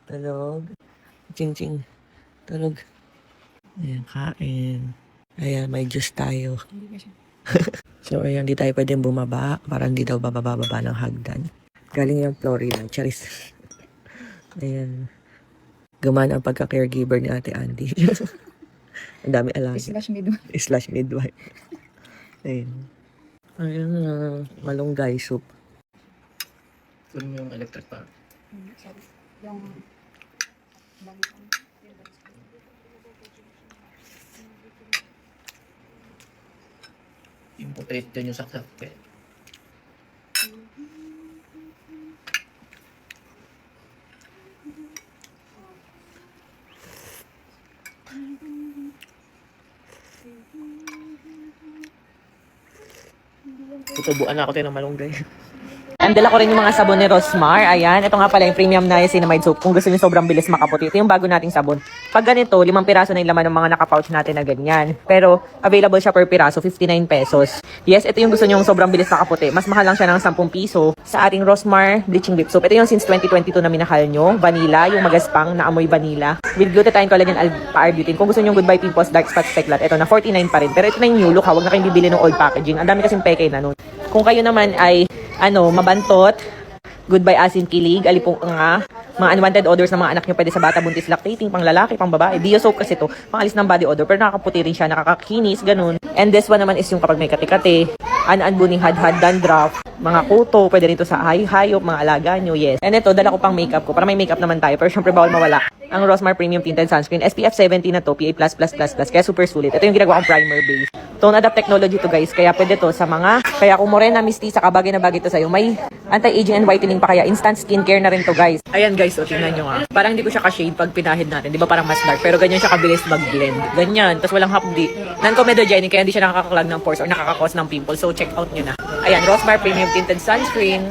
Tulog. Ching-ching. Tulog. Ayan, kain. Ayan, may juice tayo. So, ayan, di tayo pwedeng bumaba. Parang di daw bababa ng hagdan. Galing yung Florida. Charis. Ayan. Gumana ang pagka-caregiver ni Ate Andy. Ang dami alaga. Slash midwife. Ayan. Ayan na. Malunggay soup. Kunin mo yung electric pan. Yung potato dyan yung saksak. Okay. Tutubuan na ako tayo ng malunggay. And dala ko rin yung mga sabon ni Rosmar. Ayan, ito nga pala yung premium niacinamide soap. Kung gusto niyo sobrang bilis makaputi, ito yung bago nating sabon. Pag ganito, 5 piraso na yung laman ng mga naka-pouch natin na ganyan. Pero available siya per piraso, 59 pesos. Yes, ito yung gusto niyo yung sobrang bilis makaputi. Mas mahal lang siya ng 10 piso. Sa ating Rosmar bleaching lip soap. Ito yung since 2022 na minahal nyo. Vanilla, yung magaspang na amoy vanilla. With glutathione, collagen, alpha-arbutin. Kung gusto niyo goodbye pimples, dark spots, peklat, ito na 49 pa rin. Pero ito na yung new look ha. Huwag na kayong bibili ng old packaging. Ang dami kasing peke na nun. Kung kayo naman ay mabantot, goodbye asin kilig, alipong nga, mga unwanted odors ng mga anak nyo pwede sa bata, buntis, lactating, pang lalaki, pang babae. Dio soap kasi to, pangalis ng body odor, pero nakakaputi rin siya, nakakakinis, ganun. And this one naman is yung kapag may kati-kati, buning hadhad, dandruff, mga kuto, pwede rin to sa hayop, mga alaga nyo, yes. And ito, dala ko pang makeup ko, para may makeup naman tayo, pero syempre bawal mawala. Ang Rosmar Premium Tinted Sunscreen, SPF 70 na to, PA++++, kaya super sulit. Ito yung ginagawa kong primer base. Tone Adapt technology to guys, kaya pwede to sa mga, kaya kung morena, misty, sa kabagay na bagay to sa'yo, may anti-aging and whitening pa kaya, instant skincare na rin to guys. Ayan guys, o tingnan nyo nga. Parang hindi ko siya ka-shade pag pinahid natin, di ba parang mas dark, pero ganyan siya kabilis mag-blend. Ganyan, tapos walang hapdi. Non-comedogenic, kaya hindi siya nakakaklag ng pores or nakakakos ng pimples, so check out nyo na. Ayan, Rosmar Premium Tinted Sunscreen.